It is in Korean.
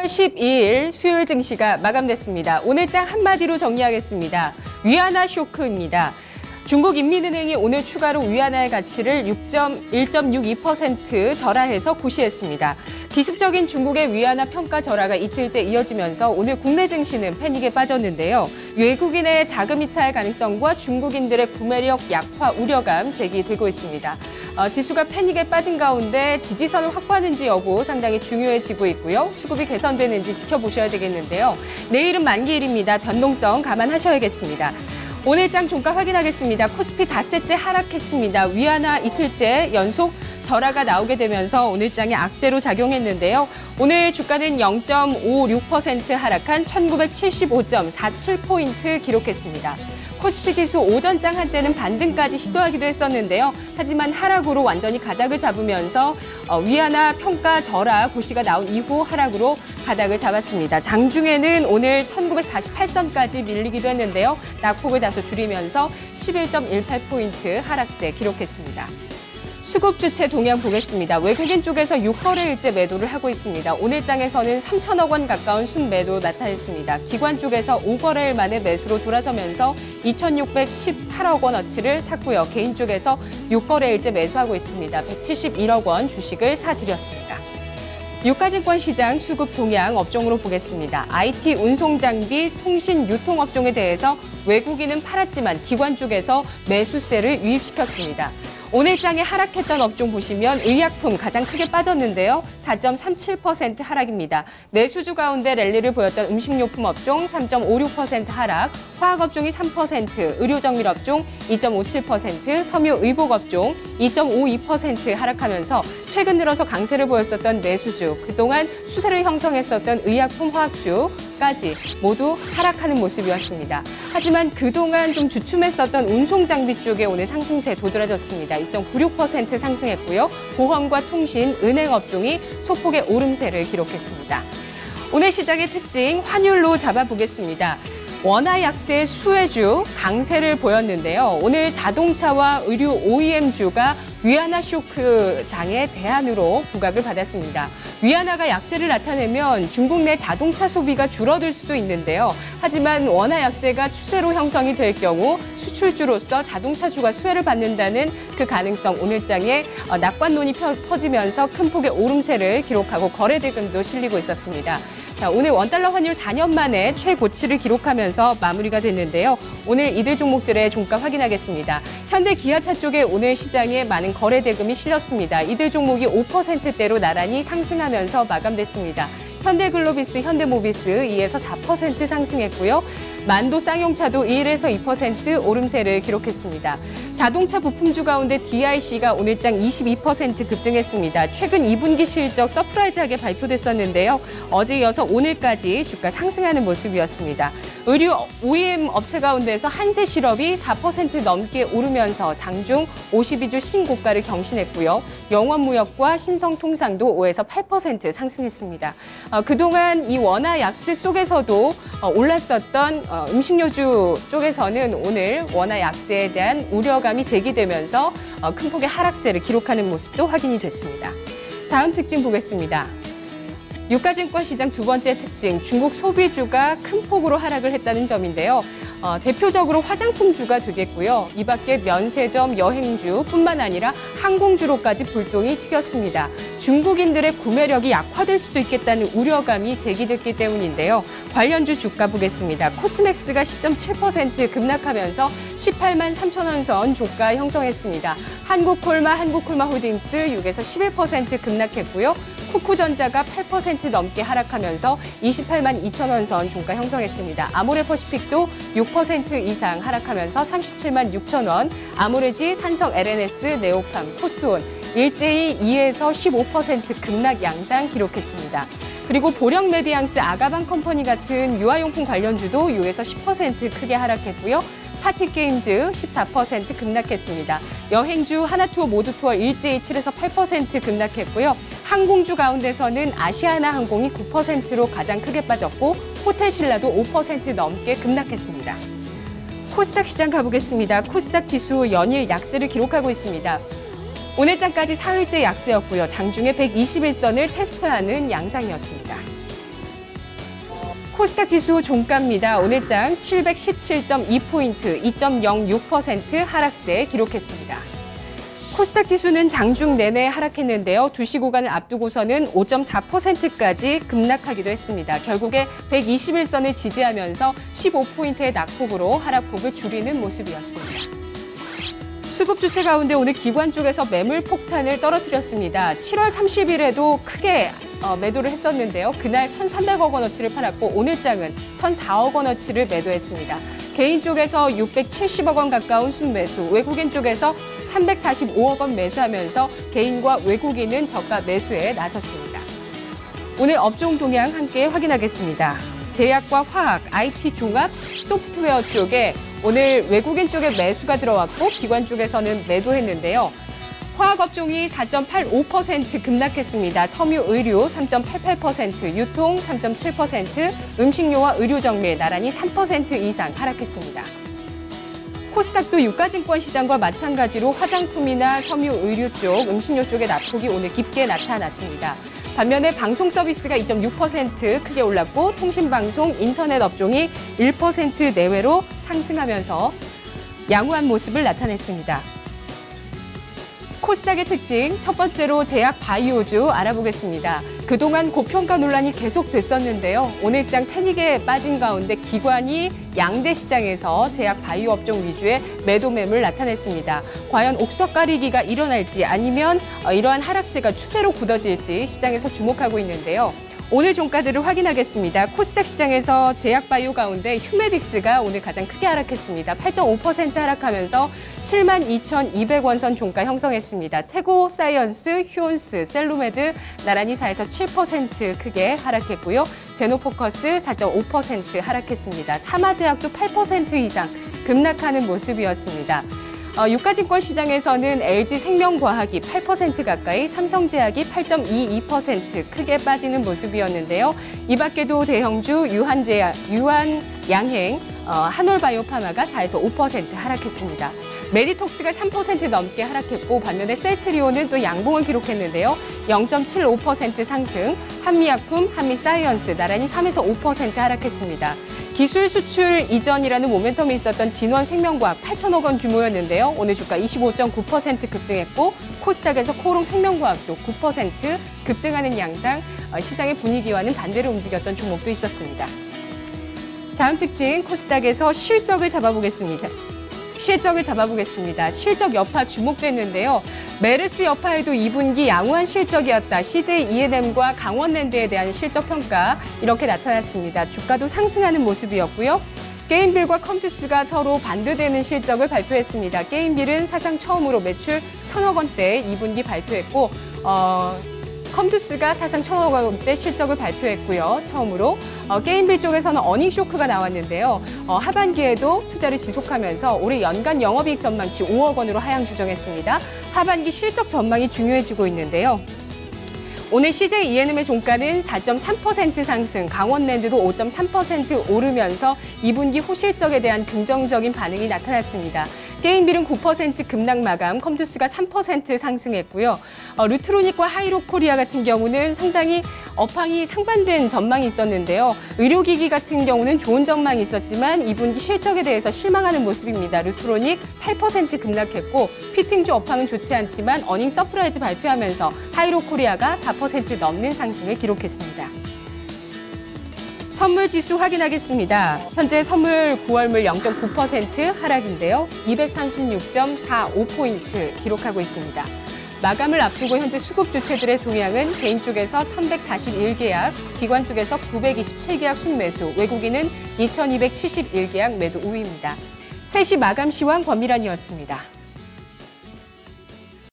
12일 수요일 증시가 마감됐습니다. 오늘 장 한마디로 정리하겠습니다. 위안화 쇼크입니다. 중국인민은행이 오늘 추가로 위안화의 가치를 1.62% 절하해서 고시했습니다. 기습적인 중국의 위안화 평가 절하가 이틀째 이어지면서 오늘 국내 증시는 패닉에 빠졌는데요. 외국인의 자금 이탈 가능성과 중국인들의 구매력 약화 우려감 제기되고 있습니다. 지수가 패닉에 빠진 가운데 지지선을 확보하는지 여부 상당히 중요해지고 있고요. 수급이 개선되는지 지켜보셔야 되겠는데요. 내일은 만기일입니다. 변동성 감안하셔야겠습니다. 오늘 장 종가 확인하겠습니다. 코스피 닷새째 하락했습니다. 위안화 이틀째 연속 절하가 나오게 되면서 오늘 장에 악재로 작용했는데요. 오늘 주가는 0.56% 하락한 1975.47포인트 기록했습니다. 코스피 지수 오전장 한때는 반등까지 시도하기도 했었는데요. 하지만 하락으로 완전히 가닥을 잡으면서 위안화 평가 절하 고시가 나온 이후 하락으로 가닥을 잡았습니다. 장중에는 오늘 1948선까지 밀리기도 했는데요. 낙폭을 다소 줄이면서 11.18포인트 하락세 기록했습니다. 수급 주체 동향 보겠습니다. 외국인 쪽에서 6거래일째 매도를 하고 있습니다. 오늘 장에서는 3천억 원 가까운 순매도 나타냈습니다. 기관 쪽에서 5거래일 만에 매수로 돌아서면서 2,618억 원어치를 샀고요. 개인 쪽에서 6거래일째 매수하고 있습니다. 171억 원 주식을 사들였습니다. 유가증권 시장 수급 동향 업종으로 보겠습니다. IT, 운송장비, 통신, 유통업종에 대해서 외국인은 팔았지만 기관 쪽에서 매수세를 유입시켰습니다. 오늘 장에 하락했던 업종 보시면 의약품 가장 크게 빠졌는데요. 4.37% 하락입니다. 내수주 가운데 랠리를 보였던 음식료품 업종 3.56% 하락, 화학업종이 3%, 의료정밀업종 2.57%, 섬유의복업종 2.52% 하락하면서 최근 들어서 강세를 보였었던 내수주, 그동안 수세를 형성했었던 의약품 화학주까지 모두 하락하는 모습이었습니다. 하지만 그동안 좀 주춤했었던 운송장비 쪽에 오늘 상승세 도드라졌습니다. 2.96% 상승했고요. 보험과 통신, 은행 업종이 소폭의 오름세를 기록했습니다. 오늘 시장의 특징 환율로 잡아보겠습니다. 원화 약세 수혜주 강세를 보였는데요. 오늘 자동차와 의류 OEM주가 위안화 쇼크 장의 대안으로 부각을 받았습니다. 위안화가 약세를 나타내면 중국 내 자동차 소비가 줄어들 수도 있는데요. 하지만 원화 약세가 추세로 형성이 될 경우 수출주로서 자동차주가 수혜를 받는다는 그 가능성 오늘 장에 낙관론이 퍼지면서 큰 폭의 오름세를 기록하고 거래 대금도 실리고 있었습니다. 자, 오늘 원달러 환율 4년 만에 최고치를 기록하면서 마무리가 됐는데요. 오늘 이들 종목들의 종가 확인하겠습니다. 현대 기아차 쪽에 오늘 시장에 많은 거래 대금이 실렸습니다. 이들 종목이 5%대로 나란히 상승하면서 마감됐습니다. 현대글로비스, 현대모비스 2에서 4% 상승했고요. 만도 쌍용차도 1에서 2% 오름세를 기록했습니다. 자동차 부품주 가운데 DIC가 오늘 장 22% 급등했습니다. 최근 2분기 실적 서프라이즈하게 발표됐었는데요. 어제 이어서 오늘까지 주가 상승하는 모습이었습니다. 의류 OEM 업체 가운데서 한세실업이 4% 넘게 오르면서 장중 52주 신고가를 경신했고요. 영원무역과 신성통상도 5에서 8% 상승했습니다. 그동안 이 원화 약세 속에서도 올랐었던 음식료주 쪽에서는 오늘 원화 약세에 대한 우려감이 제기되면서 큰 폭의 하락세를 기록하는 모습도 확인이 됐습니다. 다음 특징 보겠습니다. 유가증권 시장 두 번째 특징, 중국 소비주가 큰 폭으로 하락을 했다는 점인데요. 대표적으로 화장품주가 되겠고요. 이 밖에 면세점, 여행주뿐만 아니라 항공주로까지 불똥이 튀겼습니다. 중국인들의 구매력이 약화될 수도 있겠다는 우려감이 제기됐기 때문인데요. 관련주 주가 보겠습니다. 코스맥스가 10.7% 급락하면서 18만 3천 원 선 종가 형성했습니다. 한국콜마홀딩스 6에서 11% 급락했고요. 쿠쿠전자가 8% 넘게 하락하면서 28만 2천 원 선 종가 형성했습니다. 아모레퍼시픽도 6% 이상 하락하면서 37만 6천 원, 아모레지, 산성 LNS, 네오팜, 코스온 일제히 2에서 15% 급락 양상 기록했습니다. 그리고 보령메디앙스, 아가방 컴퍼니 같은 유아용품 관련주도 6에서 10% 크게 하락했고요. 파티게임즈 14% 급락했습니다. 여행주 하나투어 모두투어 일제히 7에서 8% 급락했고요. 항공주 가운데서는 아시아나항공이 9%로 가장 크게 빠졌고 호텔신라도 5% 넘게 급락했습니다. 코스닥 시장 가보겠습니다. 코스닥 지수 연일 약세를 기록하고 있습니다. 오늘 장까지 사흘째 약세였고요. 장중에 121선을 테스트하는 양상이었습니다. 코스닥 지수 종가입니다. 오늘장 717.2포인트, 2.06% 하락세 기록했습니다. 코스닥 지수는 장중 내내 하락했는데요. 2시 구간을 앞두고서는 5.4%까지 급락하기도 했습니다. 결국에 121선을 지지하면서 15포인트의 낙폭으로 하락폭을 줄이는 모습이었습니다. 수급 주체 가운데 오늘 기관 쪽에서 매물 폭탄을 떨어뜨렸습니다. 7월 30일에도 크게 매도를 했었는데요. 그날 1,300억 원어치를 팔았고 오늘장은 1,004억 원어치를 매도했습니다. 개인 쪽에서 670억 원 가까운 순매수, 외국인 쪽에서 345억 원 매수하면서 개인과 외국인은 저가 매수에 나섰습니다. 오늘 업종 동향 함께 확인하겠습니다. 제약과 화학, IT 종합, 소프트웨어 쪽에 오늘 외국인 쪽에 매수가 들어왔고 기관 쪽에서는 매도했는데요. 화학업종이 4.85% 급락했습니다. 섬유, 의류 3.88%, 유통 3.7%, 음식료와 의료정밀 나란히 3% 이상 하락했습니다. 코스닥도 유가증권 시장과 마찬가지로 화장품이나 섬유, 의류 쪽, 음식료 쪽의 낙폭이 오늘 깊게 나타났습니다. 반면에 방송 서비스가 2.6% 크게 올랐고 통신방송, 인터넷 업종이 1% 내외로 상승하면서 양호한 모습을 나타냈습니다. 코스닥의 특징, 첫 번째로 제약 바이오주 알아보겠습니다. 그동안 고평가 논란이 계속됐었는데요. 오늘장 패닉에 빠진 가운데 기관이 양대 시장에서 제약 바이오 업종 위주의 매도 매물 나타냈습니다. 과연 옥석 가리기가 일어날지 아니면 이러한 하락세가 추세로 굳어질지 시장에서 주목하고 있는데요. 오늘 종가들을 확인하겠습니다. 코스닥 시장에서 제약 바이오 가운데 휴메딕스가 오늘 가장 크게 하락했습니다. 8.5% 하락하면서 72,200원 선 종가 형성했습니다. 태고 사이언스, 휴온스, 셀루메드 나란히 4에서 7% 크게 하락했고요. 제노포커스 4.5% 하락했습니다. 사마제약도 8% 이상 급락하는 모습이었습니다. 유가증권 시장에서는 LG생명과학이 8% 가까이, 삼성제약이 8.22% 크게 빠지는 모습이었는데요. 이 밖에도 대형주 유한양행, 한올바이오파마가 4에서 5% 하락했습니다. 메디톡스가 3% 넘게 하락했고 반면에 셀트리온은 또 양봉을 기록했는데요. 0.75% 상승, 한미약품, 한미사이언스 나란히 3에서 5% 하락했습니다. 기술 수출 이전이라는 모멘텀이 있었던 진원생명과학 8천억 원 규모였는데요. 오늘 주가 25.9% 급등했고 코스닥에서 코롱생명과학도 9% 급등하는 양상, 시장의 분위기와는 반대로 움직였던 종목도 있었습니다. 다음 특징, 코스닥에서 실적을 잡아보겠습니다. 실적 여파 주목됐는데요. 메르스 여파에도 2분기 양호한 실적이었다. CJ E&M과 강원랜드에 대한 실적 평가 이렇게 나타났습니다. 주가도 상승하는 모습이었고요. 게임빌과 컴투스가 서로 반대되는 실적을 발표했습니다. 게임빌은 사상 처음으로 매출 1,000억 원대 2분기 발표했고 컴투스가 사상 1,000억 원대 실적을 발표했고요. 처음으로 게임빌 쪽에서는 어닝 쇼크가 나왔는데요. 하반기에도 투자를 지속하면서 올해 연간 영업이익 전망치 5억 원으로 하향 조정했습니다. 하반기 실적 전망이 중요해지고 있는데요. 오늘 CJ E&M의 종가는 4.3% 상승, 강원랜드도 5.3% 오르면서 2분기 호실적에 대한 긍정적인 반응이 나타났습니다. 게임빌은 9% 급락 마감, 컴투스가 3% 상승했고요. 루트로닉과 하이로코리아 같은 경우는 상당히 업황이 상반된 전망이 있었는데요. 의료기기 같은 경우는 좋은 전망이 있었지만 2분기 실적에 대해서 실망하는 모습입니다. 루트로닉 8% 급락했고 피팅주 업황은 좋지 않지만 어닝 서프라이즈 발표하면서 하이로코리아가 4% 넘는 상승을 기록했습니다. 선물 지수 확인하겠습니다. 현재 선물 9월물 0.9% 하락인데요. 236.45포인트 기록하고 있습니다. 마감을 앞두고 현재 수급 주체들의 동향은 개인 쪽에서 1,141계약, 기관 쪽에서 927계약 순매수, 외국인은 2,271계약 매도 우위입니다. 3시 마감 시황 권미란이었습니다.